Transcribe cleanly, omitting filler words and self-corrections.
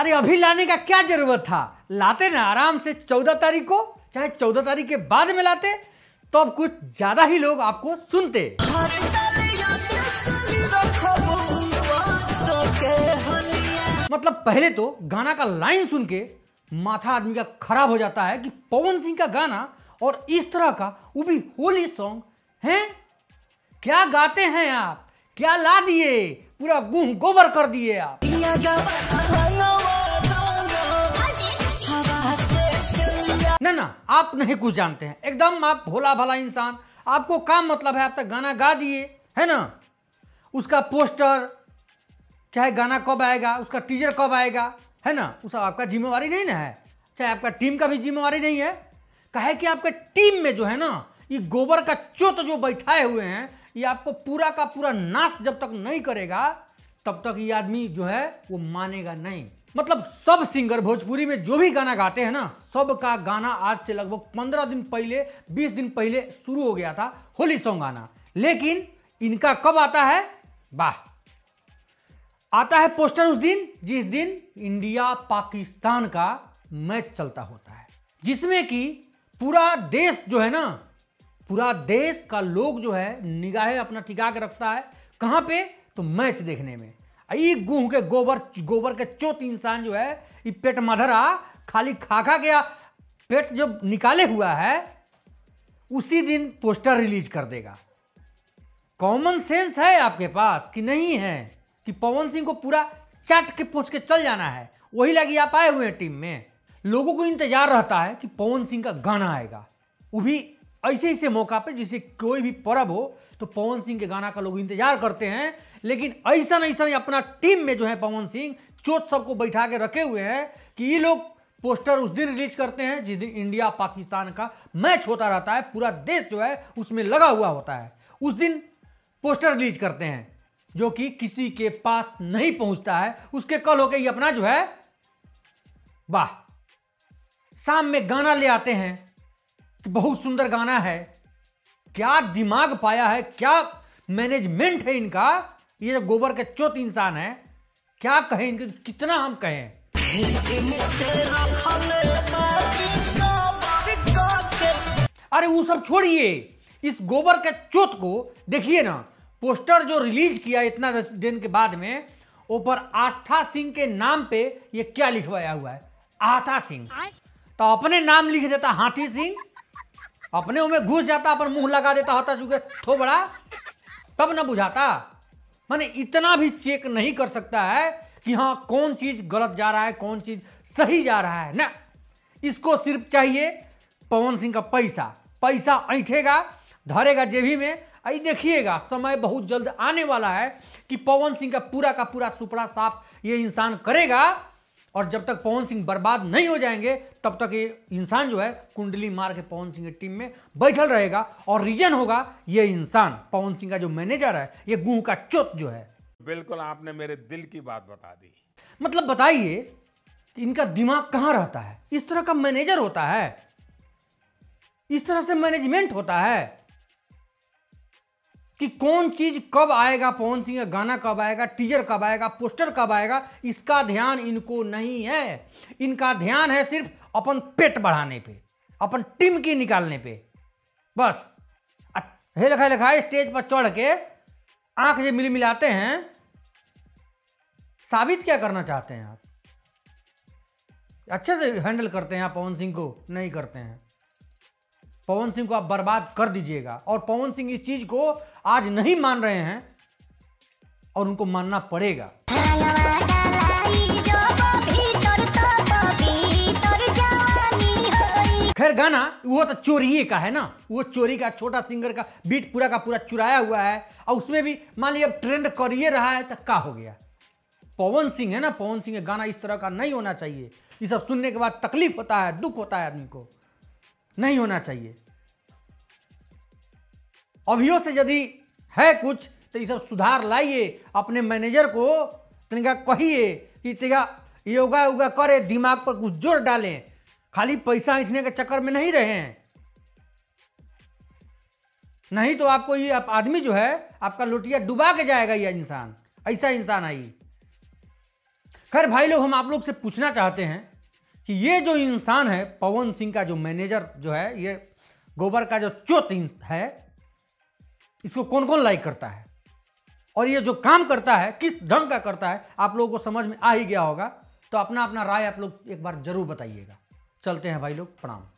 अरे अभी लाने का क्या जरूरत था, लाते ना आराम से 14 तारीख को, चाहे 14 तारीख के बाद में लाते तो अब कुछ ज्यादा ही लोग आपको सुनते। मतलब पहले तो गाना का लाइन सुन के माथा आदमी का खराब हो जाता है कि पवन सिंह का गाना और इस तरह का, वो भी होली सॉन्ग है। क्या गाते हैं आप, क्या ला दिए, पूरा गुह गोबर कर दिए आप। ना आप नहीं कुछ जानते हैं, एकदम आप भोला भाला इंसान। आपको काम मतलब है, आप तक गाना गा दिए है ना, उसका पोस्टर, चाहे गाना कब आएगा, उसका टीजर कब आएगा, है ना, वो सब आपका जिम्मेवारी नहीं ना है। चाहे आपका टीम का भी जिम्मेवारी नहीं है। कहे कि आपके टीम में जो है ना, ये गोबर का चोत जो बैठाए हुए हैं, ये आपको पूरा का पूरा नाश जब तक नहीं करेगा तब तक ये आदमी जो है वो मानेगा नहीं। मतलब सब सिंगर भोजपुरी में जो भी गाना गाते हैं ना, सब का गाना आज से लगभग 15 दिन पहले, 20 दिन पहले शुरू हो गया था होली सॉन्ग गाना। लेकिन इनका कब आता है, वाह, आता है पोस्टर उस दिन जिस दिन इंडिया पाकिस्तान का मैच चलता होता है, जिसमें कि पूरा देश जो है ना, पूरा देश का लोग जो है निगाहें अपना टिका के रखता है। कहां पे, तो मैच देखने में। ये गुह के गोबर के चोत इंसान जो है, ये पेट मधरा खाली खा गया, पेट जो निकाले हुआ है, उसी दिन पोस्टर रिलीज कर देगा। कॉमन सेंस है आपके पास कि नहीं है कि पवन सिंह को पूरा चाट के पूछ के चल जाना है। वही लगी आप आए हुए हैं टीम में। लोगों को इंतजार रहता है कि पवन सिंह का गाना आएगा, वो भी ऐसे मौका पे, जिसे कोई भी पर्व हो तो पवन सिंह के गाना का लोग इंतजार करते हैं। लेकिन ऐसा अपना टीम में जो है पवन सिंह चोट सबको बैठा के रखे हुए हैं कि ये लोग पोस्टर उस दिन रिलीज करते हैं जिस दिन इंडिया पाकिस्तान का मैच होता रहता है, पूरा देश जो है उसमें लगा हुआ होता है। उस दिन पोस्टर रिलीज करते हैं जो कि किसी के पास नहीं पहुंचता है। उसके कल होके ये अपना जो है, वाह, शाम में गाना ले आते हैं कि बहुत सुंदर गाना है। क्या दिमाग पाया है, क्या मैनेजमेंट है इनका। ये जो गोबर के चोत इंसान है, क्या कहें इनके, कितना हम कहें। अरे वो सब छोड़िए, इस गोबर के चोत को देखिए ना, पोस्टर जो रिलीज किया इतना दिन के बाद में, ऊपर आस्था सिंह के नाम पे ये क्या लिखवाया हुआ है, आस्था सिंह। तो अपने नाम लिख देता हाथी सिंह, अपने उनमें घुस जाता, अपन मुंह लगा देता होता चुके थोबड़ा, तब ना बुझाता। माने इतना भी चेक नहीं कर सकता है कि हाँ कौन चीज गलत जा रहा है, कौन चीज सही जा रहा है ना। इसको सिर्फ चाहिए पवन सिंह का पैसा ऐंठेगा, धरेगा जेबी में। आई देखिएगा, समय बहुत जल्द आने वाला है कि पवन सिंह का पूरा सुपड़ा साफ ये इंसान करेगा। और जब तक पवन सिंह बर्बाद नहीं हो जाएंगे तब तक ये इंसान जो है कुंडली मार के पवन सिंह की टीम में बैठल रहेगा। और रीजन होगा ये इंसान, पवन सिंह का जो मैनेजर है, ये गुह का चोत जो है। बिल्कुल आपने मेरे दिल की बात बता दी। मतलब बताइए कि इनका दिमाग कहां रहता है। इस तरह का मैनेजर होता है, इस तरह से मैनेजमेंट होता है कि कौन चीज कब आएगा, पवन सिंह का गाना कब आएगा, टीजर कब आएगा, पोस्टर कब आएगा, इसका ध्यान इनको नहीं है। इनका ध्यान है सिर्फ अपन पेट बढ़ाने पे, अपन टीम की निकालने पे बस। लिखा स्टेज पर चढ़ के आंख जो मिलाते हैं, साबित क्या करना चाहते हैं आप। अच्छे से हैंडल करते हैं आप पवन सिंह को, नहीं करते हैं। पवन सिंह को आप बर्बाद कर दीजिएगा। और पवन सिंह इस चीज को आज नहीं मान रहे हैं और उनको मानना पड़ेगा। खैर गाना वो तो चोरी का है ना, वो चोरी का छोटा सिंगर का बीट पूरा का पूरा चुराया हुआ है। और उसमें भी मान लिया अब ट्रेंड कर ही रहा है तो क्या हो गया। पवन सिंह है ना, पवन सिंह का गाना इस तरह का नहीं होना चाहिए। ये सब सुनने के बाद तकलीफ होता है, दुख होता है आदमी को, नहीं होना चाहिए। अभियो से यदि है कुछ तो ये सब सुधार लाइए। अपने मैनेजर को तनिका कहिए कि तेगा योगा उगा करे, दिमाग पर कुछ जोर डालें, खाली पैसा ऐंठने के चक्कर में नहीं रहे हैं। नहीं तो आपको ये आदमी जो है आपका लोटिया डुबा के जाएगा। ये इंसान ऐसा इंसान है ये। खैर भाई लोग, हम आप लोग से पूछना चाहते हैं कि ये जो इंसान है पवन सिंह का जो मैनेजर जो है, ये गोबर का जो चोत है, इसको कौन कौन लाइक करता है और ये जो काम करता है किस ढंग का करता है, आप लोगों को समझ में आ ही गया होगा। तो अपना अपना राय आप लोग एक बार जरूर बताइएगा। चलते हैं भाई लोग, प्रणाम।